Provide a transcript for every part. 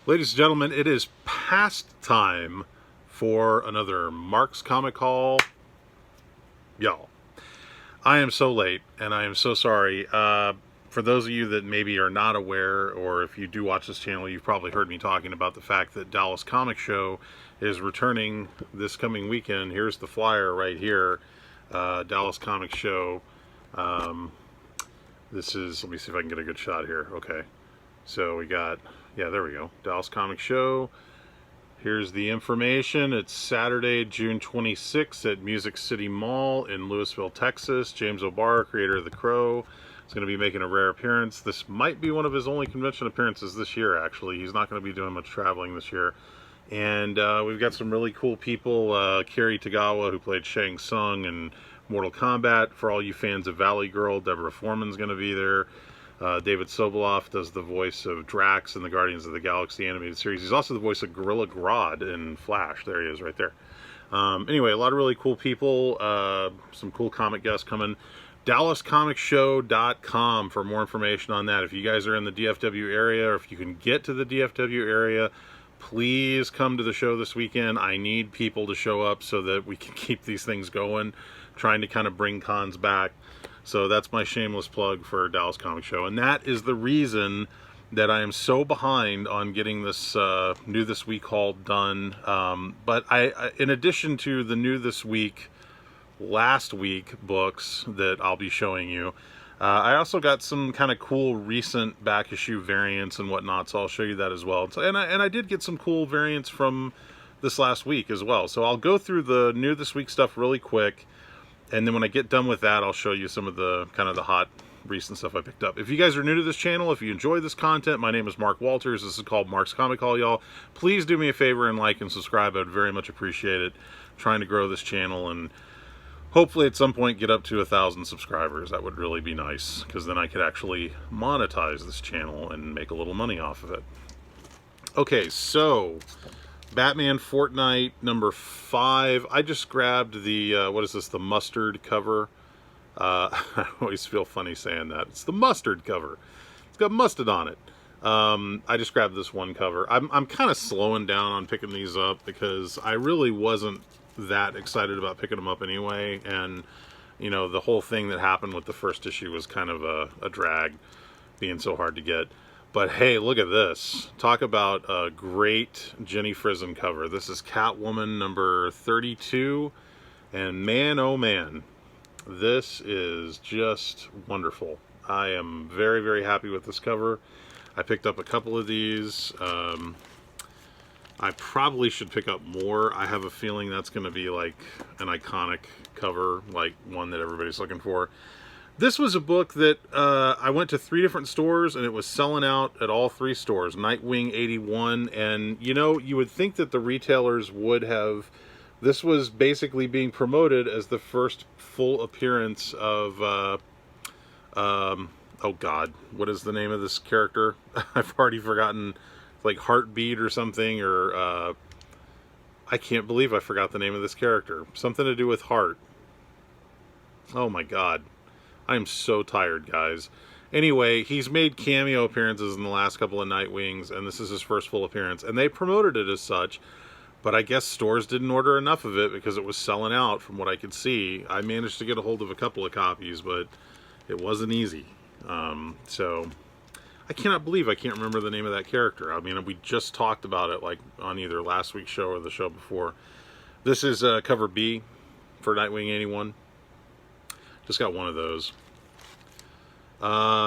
Ladies and gentlemen, it is past time for another Mark's Comic Haul. Y'all, I am so late, and I am so sorry. For those of you that maybe are not aware, or if you do watch this channel, you've probably heard me talking about the fact that Dallas Comic Show is returning this coming weekend. Here's the flyer right here. Dallas Comic Show. This is, let me see if I can get a good shot here. Okay. So we got, yeah, there we go. Dallas Comic Show. Here's the information. It's Saturday, June 26th at Music City Mall in Lewisville, Texas. James O'Barr, creator of The Crow, is going to be making a rare appearance. This might be one of his only convention appearances this year, actually. He's not going to be doing much traveling this year. And we've got some really cool people. Kerry Tagawa, who played Shang Tsung in Mortal Kombat. For all you fans of Valley Girl, Deborah Foreman's going to be there. David Soboleff does the voice of Drax in the Guardians of the Galaxy animated series. He's also the voice of Gorilla Grodd in Flash. There he is right there. Anyway, a lot of really cool people. Some cool comic guests coming. DallasComicShow.com for more information on that. If you guys are in the DFW area, or if you can get to the DFW area, please come to the show this weekend. I need people to show up so that we can keep these things going, trying to kind of bring cons back. So that's my shameless plug for Dallas Comic Show. And that is the reason that I am so behind on getting this New This Week haul done. But I, in addition to the New This Week, last week books that I'll be showing you, I also got some kind of cool recent back issue variants and whatnot. So I'll show you that as well. And I did get some cool variants from this last week as well. So I'll go through the New This Week stuff really quick. And then when I get done with that, I'll show you some of the kind of the hot recent stuff I picked up. If you guys are new to this channel, if you enjoy this content, my name is Mark Walters. This is called Mark's Comic Haul, y'all. Please do me a favor and like and subscribe. I'd very much appreciate it. I'm trying to grow this channel and hopefully at some point get up to 1,000 subscribers. That would really be nice, because then I could actually monetize this channel and make a little money off of it. Okay, so Batman Fortnite number 5. I just grabbed the, what is this, the mustard cover. I always feel funny saying that. It's the mustard cover. It's got mustard on it. I just grabbed this one cover. I'm kind of slowing down on picking these up because I really wasn't that excited about picking them up anyway. And, you know, the whole thing that happened with the first issue was kind of a drag, being so hard to get. But hey, look at this. Talk about a great Jenny Frison cover. This is Catwoman number 32. And man, oh man, this is just wonderful. I am very, very happy with this cover. I picked up a couple of these. I probably should pick up more. I have a feeling that's going to be like an iconic cover, like one that everybody's looking for. This was a book that I went to 3 different stores and it was selling out at all 3 stores. Nightwing 81, and you know, you would think that the retailers would have. This was basically being promoted as the first full appearance of oh god, what is the name of this character? I've already forgotten. Like Heartbeat or something, or I can't believe I forgot the name of this character. Something to do with heart. Oh my god. I am so tired, guys. Anyway, he's made cameo appearances in the last couple of Nightwings, and this is his first full appearance. And they promoted it as such, but I guess stores didn't order enough of it because it was selling out from what I could see. I managed to get a hold of a couple of copies, but it wasn't easy. So I cannot believe I can't remember the name of that character. I mean, we just talked about it like on either last week's show or the show before. This is cover B for Nightwing 81. Just got one of those.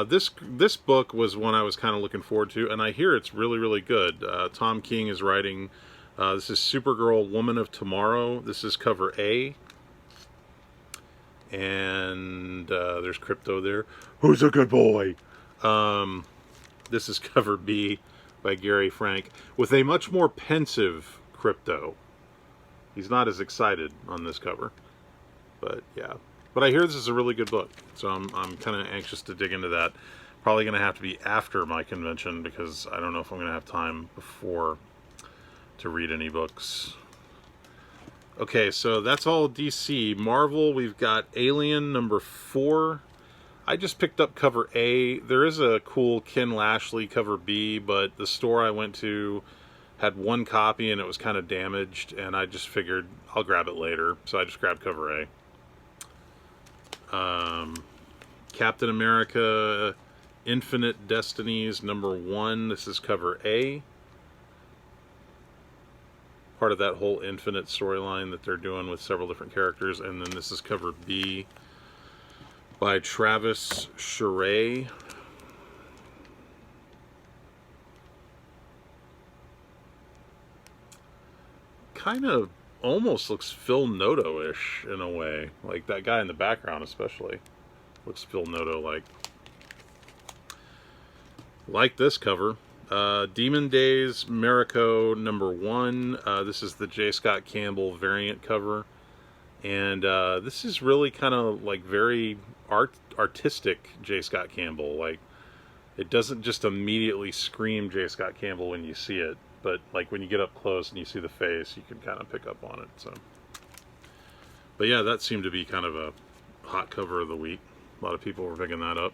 This book was one I was kind of looking forward to, and I hear it's really, really good. Tom King is writing. This is Supergirl Woman of Tomorrow. This is cover A. And there's Crypto there. Who's a good boy? This is cover B by Gary Frank with a much more pensive Crypto. He's not as excited on this cover, but yeah. But I hear this is a really good book, so I'm kind of anxious to dig into that. Probably going to have to be after my convention because I don't know if I'm going to have time before to read any books. Okay, so that's all DC. Marvel, we've got Alien number 4. I just picked up cover A. There is a cool Ken Lashley cover B, but the store I went to had one copy and it was kind of damaged, and I just figured I'll grab it later, so I just grabbed cover A. Captain America Infinite Destinies #1. This is cover A. Part of that whole Infinite storyline that they're doing with several different characters. And then this is cover B by Travis Charest. Kind of almost looks Phil Noto-ish in a way. Like that guy in the background especially. Looks Phil Noto-like. Like this cover. Demon Days Mariko #1. This is the J. Scott Campbell variant cover. And this is really kind of like very artistic J. Scott Campbell. Like, it doesn't just immediately scream J. Scott Campbell when you see it, but like when you get up close and you see the face, you can kind of pick up on it. So, but yeah, that seemed to be kind of a hot cover of the week. A lot of people were picking that up.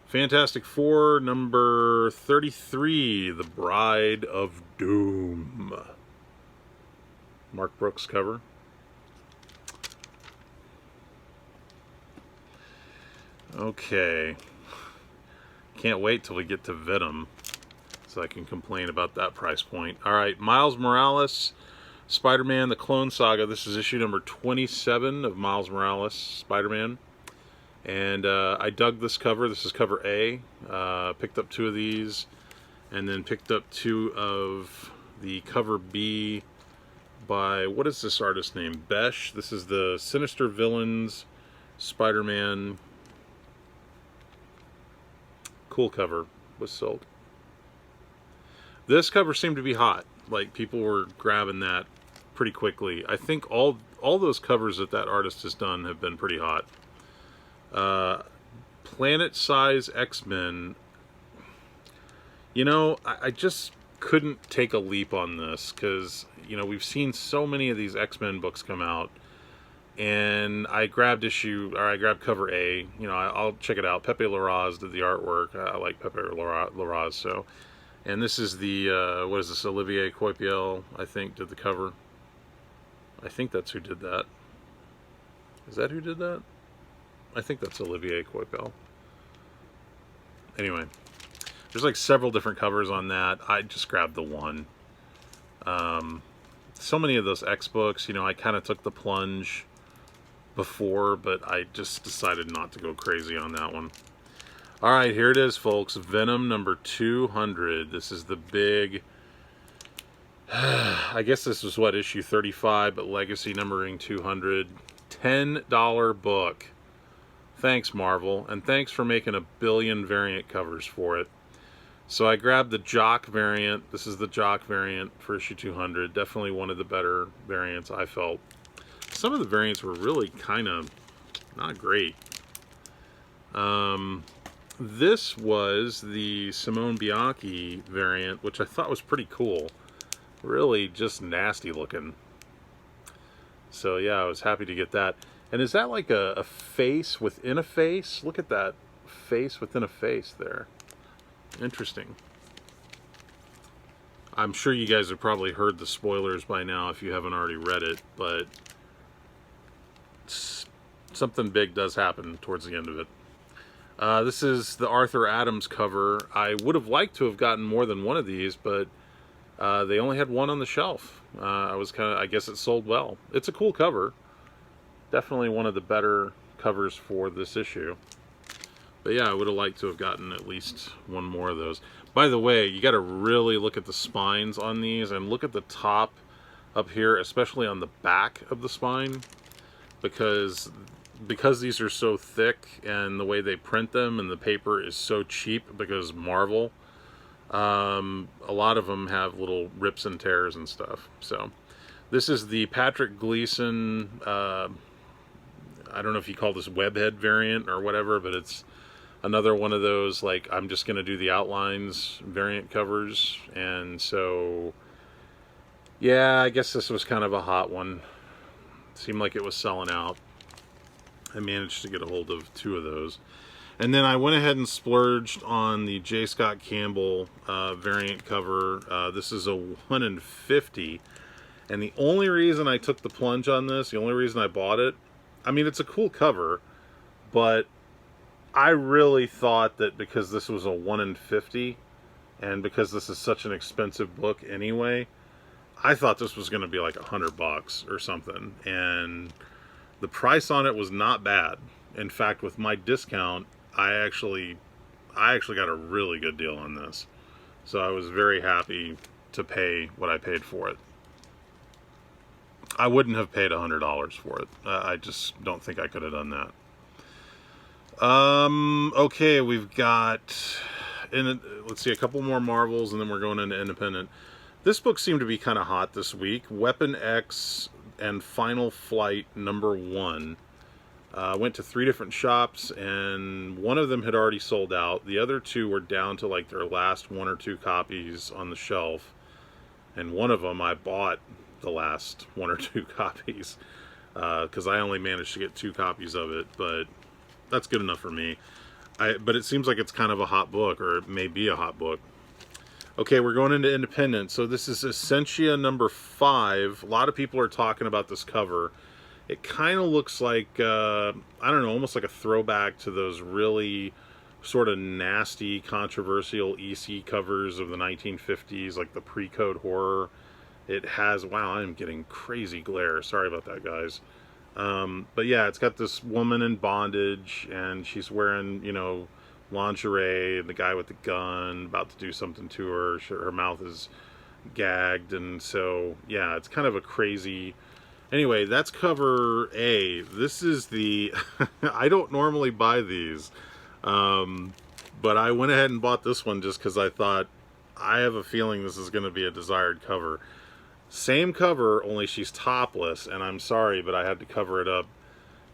Fantastic Four #33, The Bride of Doom. Mark Brooks cover. Okay. Can't wait till we get to Venom so I can complain about that price point. Alright, Miles Morales, Spider-Man, The Clone Saga. This is issue number 27 of Miles Morales, Spider-Man. And I dug this cover. This is cover A. Picked up 2 of these. And then picked up 2 of the cover B by, what is this artist name? Besh. This is the Sinister Villains Spider-Man. Cool cover. Was sold. This cover seemed to be hot. Like, people were grabbing that pretty quickly. I think all those covers that artist has done have been pretty hot. Planet Size X-Men. You know, I just couldn't take a leap on this because, you know, we've seen so many of these X-Men books come out, and I grabbed cover A. You know, I'll check it out. Pepe Larraz did the artwork. I like Pepe Larraz, so. And this is the, what is this, Olivier Coipel, I think, did the cover. I think that's who did that. Is that who did that? I think that's Olivier Coipel. Anyway, there's like several different covers on that. I just grabbed the one. So many of those X books, you know, I kind of took the plunge before, but I just decided not to go crazy on that one. Alright, here it is, folks. Venom #200. This is the big... I guess this is what, issue 35, but legacy numbering 200. $10 book. Thanks, Marvel, and thanks for making a billion variant covers for it. So I grabbed the Jock variant. This is the Jock variant for issue 200. Definitely one of the better variants, I felt. Some of the variants were really kind of not great. This was the Simone Bianchi variant, which I thought was pretty cool. Really just nasty looking. So yeah, I was happy to get that. And is that like a face within a face? Look at that face within a face there. Interesting. I'm sure you guys have probably heard the spoilers by now if you haven't already read it, but something big does happen towards the end of it. This is the Arthur Adams cover. I would have liked to have gotten more than one of these, but they only had one on the shelf. I guess it sold well. It's a cool cover. Definitely one of the better covers for this issue. But yeah, I would have liked to have gotten at least one more of those. By the way, you got to really look at the spines on these and look at the top up here, especially on the back of the spine, because these are so thick and the way they print them and the paper is so cheap because Marvel, a lot of them have little rips and tears and stuff. So this is the Patrick Gleason, I don't know if you call this webhead variant or whatever, but it's another one of those, like, I'm just going to do the outlines variant covers. And so, yeah, I guess this was kind of a hot one. Seemed like it was selling out. I managed to get a hold of 2 of those. And then I went ahead and splurged on the J. Scott Campbell variant cover. This is a 1 in 50. And the only reason I took the plunge on this, the only reason I bought it, I mean, it's a cool cover, but I really thought that because this was a 1 in 50, and because this is such an expensive book anyway, I thought this was going to be like $100 or something. And the price on it was not bad. In fact, with my discount, I actually got a really good deal on this. So I was very happy to pay what I paid for it. I wouldn't have paid $100 for it. I just don't think I could have done that. Okay, we've got, let's see, a couple more Marvels, and then we're going into independent. This book seemed to be kind of hot this week. Weapon X and Final Flight #1. Went to 3 different shops, and one of them had already sold out. The other 2 were down to like their last 1 or 2 copies on the shelf. And one of them I bought the last 1 or 2 copies because I only managed to get 2 copies of it, but that's good enough for me. But it seems like it's kind of a hot book, or it may be a hot book. Okay, we're going into independent. So this is Essentia #5. A lot of people are talking about this cover. It kind of looks like, I don't know, almost like a throwback to those really sort of nasty, controversial EC covers of the 1950s, like the pre-code horror. It has, wow, I'm getting crazy glare. Sorry about that, guys. But yeah, it's got this woman in bondage, and she's wearing, you know, lingerie, and the guy with the gun about to do something to her. Her mouth is gagged, and so, yeah, it's kind of a crazy... Anyway, that's cover A. This is the... I don't normally buy these, but I went ahead and bought this one just because I thought, I have a feeling this is going to be a desired cover. Same cover, only she's topless, and I'm sorry, but I had to cover it up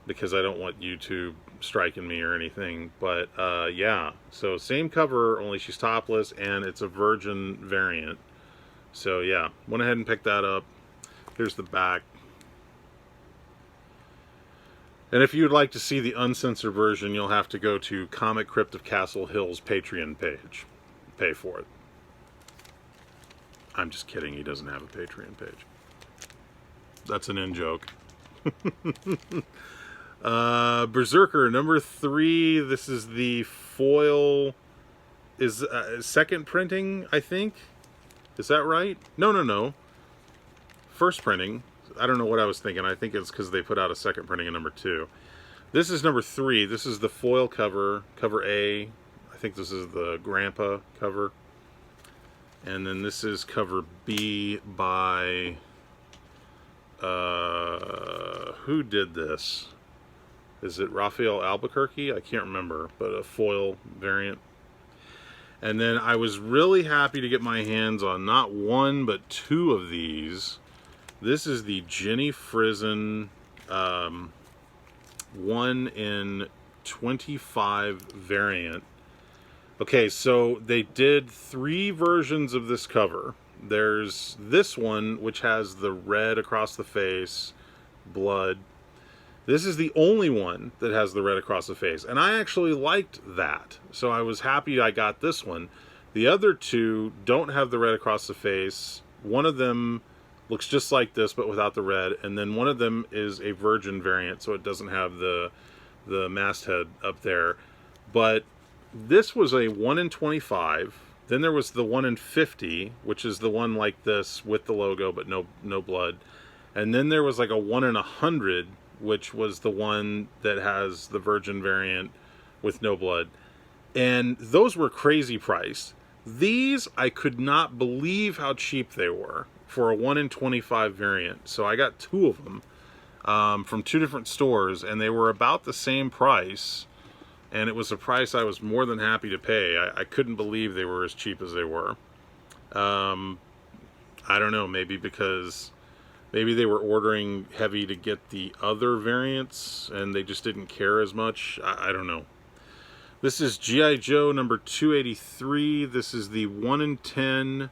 because I don't want YouTube striking me or anything. But yeah, so same cover, only she's topless, and it's a virgin variant. So yeah, went ahead and picked that up. Here's the back. And if you'd like to see the uncensored version, you'll have to go to Comic Crypt of Castle Hill's Patreon page. Pay for it. I'm just kidding, he doesn't have a Patreon page. That's an in-joke. Berserker #3. This is the foil. Is second printing, I think? Is that right? No. First printing. I don't know what I was thinking. I think it's because they put out a second printing of #2. This is #3. This is the foil cover, cover A. I think this is the Grandpa cover. And then this is cover B by... who did this? Is it Raphael Albuquerque? I can't remember, but a foil variant. And then I was really happy to get my hands on not 1, but 2 of these. This is the Jenny Frison 1 in 25 variant. Okay, so they did 3 versions of this cover. There's this one, which has the red across the face, blood. This is the only one that has the red across the face, and I actually liked that. So I was happy I got this one. The other 2 don't have the red across the face. One of them looks just like this, but without the red, and then one of them is a virgin variant, so it doesn't have the masthead up there. But this was a 1 in 25. Then there was the 1 in 50, which is the one like this with the logo, but no blood. And then there was like a 1 in 100, which was the one that has the virgin variant with no blood. And those were crazy priced. These, I could not believe how cheap they were for a 1 in 25 variant. So I got 2 of them from 2 different stores, and they were about the same price. And it was a price I was more than happy to pay. I couldn't believe they were as cheap as they were. I don't know, maybe because maybe they were ordering heavy to get the other variants and they just didn't care as much. I don't know. This is G.I. Joe #283. This is the 1 in 10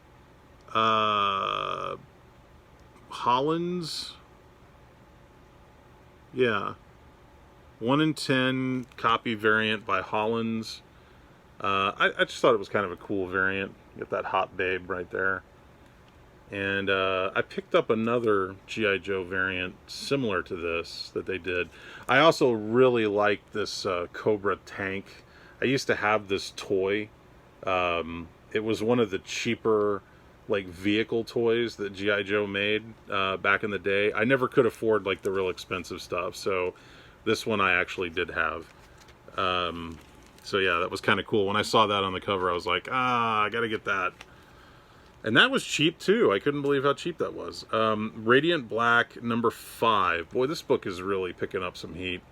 Hollands. Yeah. 1 in 10 copy variant by Hollins. I just thought it was kind of a cool variant. Get that hot babe right there. And I picked up another G.I. Joe variant similar to this that they did. I also really liked this Cobra tank. I used to have this toy. It was one of the cheaper like vehicle toys that G.I. Joe made back in the day. I never could afford like the real expensive stuff, so this one I actually did have. So yeah, that was kind of cool. When I saw that on the cover, I was like, I gotta get that. And that was cheap too. I couldn't believe how cheap that was. Radiant Black number 5. Boy, this book is really picking up some heat.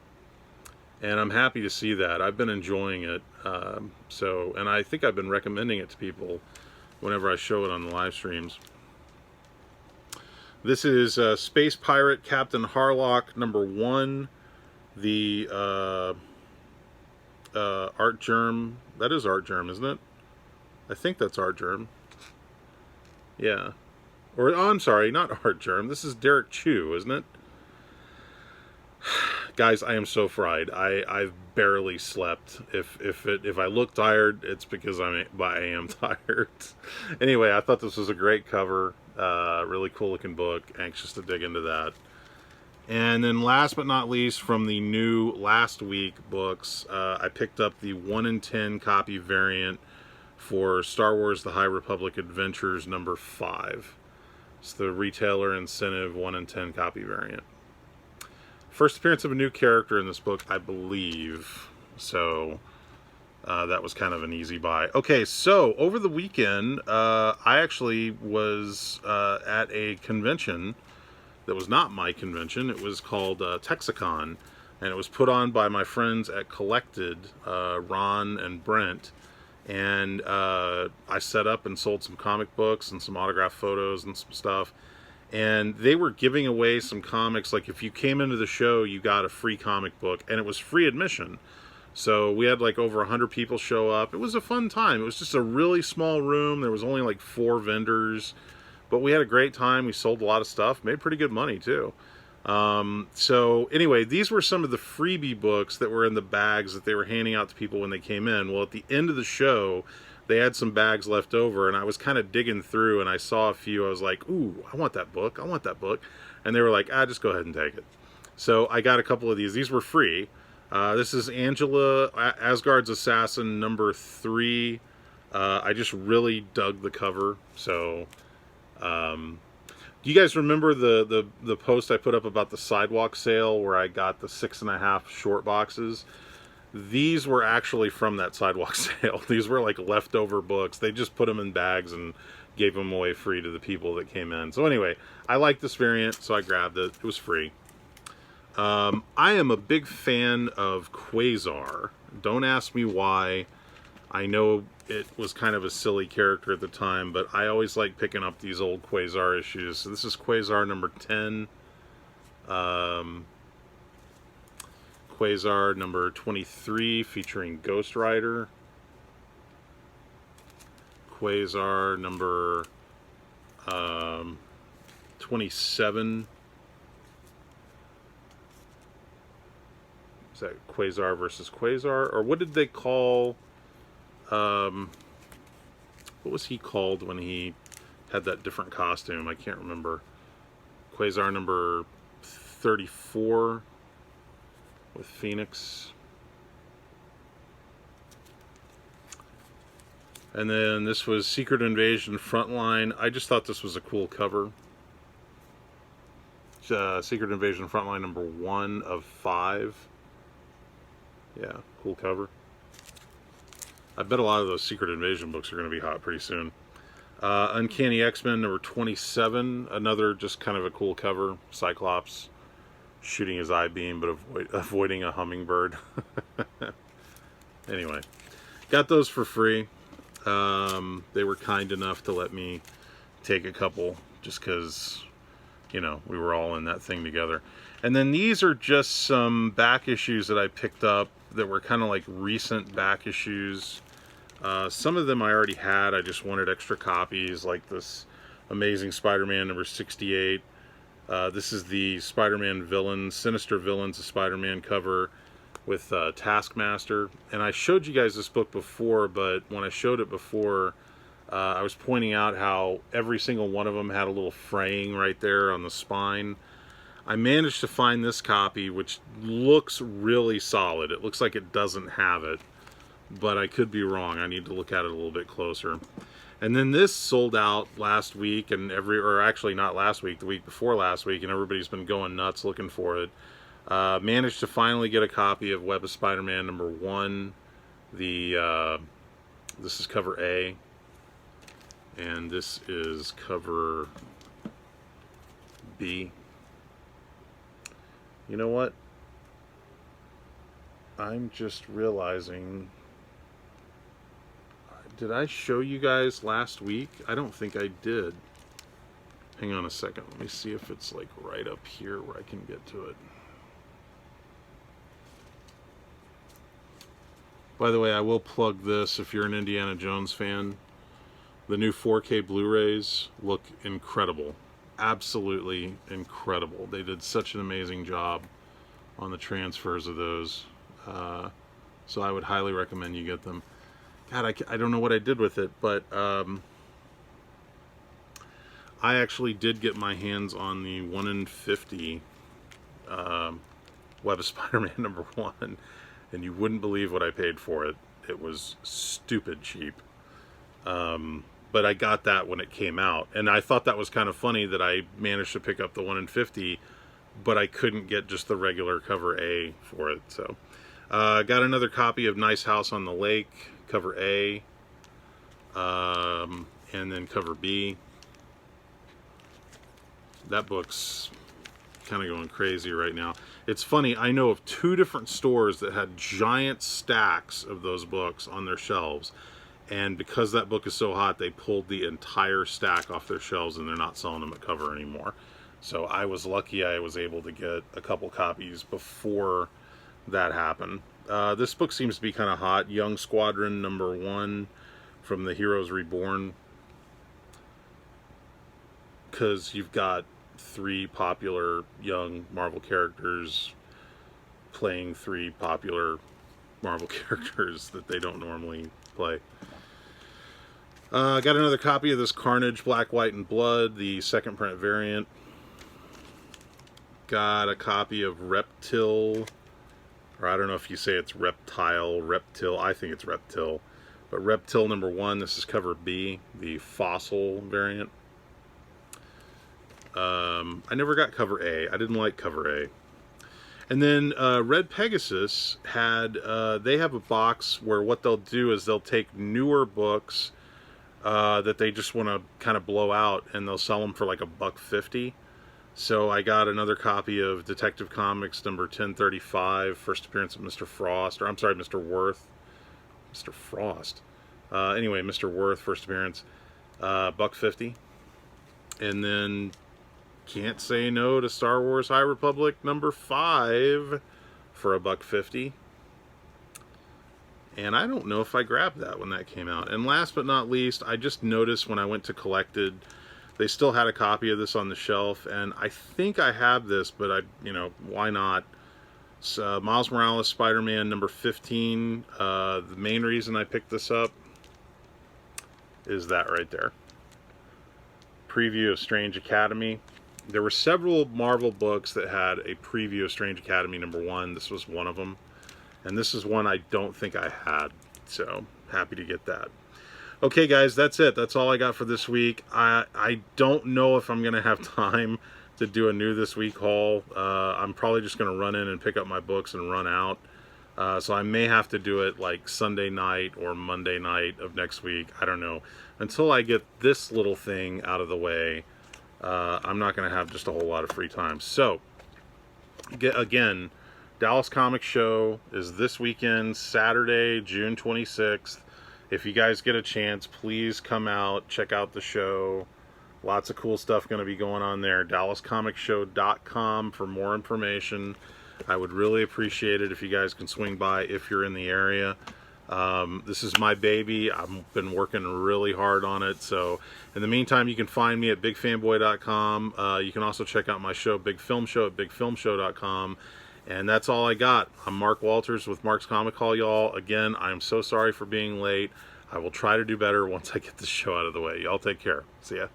And I'm happy to see that. I've been enjoying it. And I think I've been recommending it to people whenever I show it on the live streams. This is Space Pirate Captain Harlock number 1. The Art Germ. That is Art Germ, isn't it? I think that's Art Germ. Yeah. Or, oh, I'm sorry, not Art Germ. This is Derek Chu, isn't it? Guys, I am so fried. I've barely slept. If I look tired, it's because I am tired. Anyway, I thought this was a great cover. Really cool looking book. Anxious to dig into that. And then last but not least, from the new last week books, I picked up the 1 in 10 copy variant for Star Wars The High Republic Adventures number 5. It's the retailer incentive 1 in 10 copy variant. First appearance of a new character in this book, I believe. So that was kind of an easy buy. Okay, so over the weekend, I actually was at a convention that was not my convention. It was called Texicon, and it was put on by my friends at Collected, Ron and Brent. And I set up and sold some comic books and some autographed photos and some stuff. And they were giving away some comics. Like if you came into the show, you got a free comic book, and it was free admission. So we had like over 100 people show up. It was a fun time. It was just a really small room. There was only like 4 vendors, but we had a great time. We sold a lot of stuff, made pretty good money too. So anyway, these were some of the freebie books that were in the bags that they were handing out to people when they came in. Well, at the end of the show, they had some bags left over, and I was kind of digging through, and I saw a few. I was like, ooh, I want that book. I want that book. And they were like, just go ahead and take it. So I got a couple of these. These were free. This is Angela, Asgard's Assassin number 3. I just really dug the cover. So, do you guys remember the post I put up about the sidewalk sale where I got the 6.5 short boxes? These were actually from that sidewalk sale. These were like leftover books. They just put them in bags and gave them away free to the people that came in. So anyway, I like this variant, so I grabbed it. It was free. I am a big fan of Quasar. Don't ask me why. I know it was kind of a silly character at the time, but I always like picking up these old Quasar issues. So this is Quasar number 10. Quasar number 23 featuring Ghost Rider. Quasar number 27. Is that Quasar versus Quasar? Or what did they call... what was he called when he had that different costume? I can't remember. Quasar number 34 with Phoenix. And then this was Secret Invasion Frontline. I just thought this was a cool cover. Secret Invasion Frontline number 1 of 5. Yeah, cool cover. I bet a lot of those Secret Invasion books are going to be hot pretty soon. Uncanny X-Men number 27. Another just kind of a cool cover. Cyclops shooting his I-beam but avoiding a hummingbird. Anyway, got those for free. They were kind enough to let me take a couple just because, you know, we were all in that thing together. And then these are just some back issues that I picked up that were kind of like recent back issues. Some of them I already had. I just wanted extra copies, like this Amazing Spider-Man number 68. This is the Spider-Man Villains, Sinister Villains of Spider-Man cover. with Taskmaster. And I showed you guys this book before, but when I showed it before, I was pointing out how every single one of them had a little fraying right there on the spine. I managed to find this copy, which looks really solid. It looks like it doesn't have it, but I could be wrong. I need to look at it a little bit closer. And then this sold out last week, and or actually not last week, the week before last week, and everybody's been going nuts looking for it. Managed to finally get a copy of Web of Spider-Man #1. This is cover A, and this is cover B. You know what? I'm just realizing, did I show you guys last week? I don't think I did. Hang on a second. Let me see if it's like right up here where I can get to it. By the way, I will plug this if you're an Indiana Jones fan. The new 4K Blu-rays look incredible. Absolutely incredible. They did such an amazing job on the transfers of those. So I would highly recommend you get them. God, I don't know what I did with it, but I actually did get my hands on the 1 in 50 Web of Spider-Man #1, and you wouldn't believe what I paid for it. It was stupid cheap. But I got that when it came out, and I thought that was kind of funny that I managed to pick up the 1 in 50, but I couldn't get just the regular cover A for it. So got another copy of Nice House on the Lake, cover A, and then cover B. That book's kind of going crazy right now. It's funny, I know of 2 different stores that had giant stacks of those books on their shelves, and because that book is so hot, they pulled the entire stack off their shelves and they're not selling them at cover anymore. So I was lucky I was able to get a couple copies before that happened. This book seems to be kind of hot. Young Squadron #1 from the Heroes Reborn, because you've got 3 popular young Marvel characters playing 3 popular Marvel characters that they don't normally play. Got another copy of this Carnage Black, White, and Blood, the second print variant. Got a copy of Reptil, or I don't know if you say it's Reptile, Reptil, I think it's Reptil. But Reptil #1, this is cover B, the Fossil variant. I never got cover A. I didn't like cover A. And then Red Pegasus had, they have a box where what they'll do is they'll take newer books that they just want to kind of blow out, and they'll sell them for like $1.50. So I got another copy of Detective Comics #1035, first appearance of Mr. Frost, or I'm sorry, Mr. Worth. Mr. Frost. Anyway, Mr. Worth, first appearance, $1.50. And then Can't Say No to Star Wars High Republic #5 for $1.50. And I don't know if I grabbed that when that came out. And last but not least, I just noticed when I went to Collected, they still had a copy of this on the shelf, and I think I have this, but why not? It's, Miles Morales Spider-Man #15. The main reason I picked this up is that right there. Preview of Strange Academy. There were several Marvel books that had a preview of Strange Academy #1. This was one of them. And this is one I don't think I had. So, happy to get that. Okay, guys, that's it. That's all I got for this week. I don't know if I'm going to have time to do a new this week haul. I'm probably just going to run in and pick up my books and run out. So I may have to do it like Sunday night or Monday night of next week. I don't know. Until I get this little thing out of the way, I'm not going to have just a whole lot of free time. So, again, Dallas Comic Show is this weekend, Saturday, June 26th. If you guys get a chance, please come out, check out the show. Lots of cool stuff going to be going on there. DallasComicShow.com for more information. I would really appreciate it if you guys can swing by if you're in the area. This is my baby. I've been working really hard on it. So in the meantime, you can find me at bigfanboy.com. You can also check out my show, Big Film Show, at bigfilmshow.com. And that's all I got. I'm Mark Walters with Mark's Comic Hall, y'all. Again, I'm so sorry for being late. I will try to do better once I get this show out of the way. Y'all take care. See ya.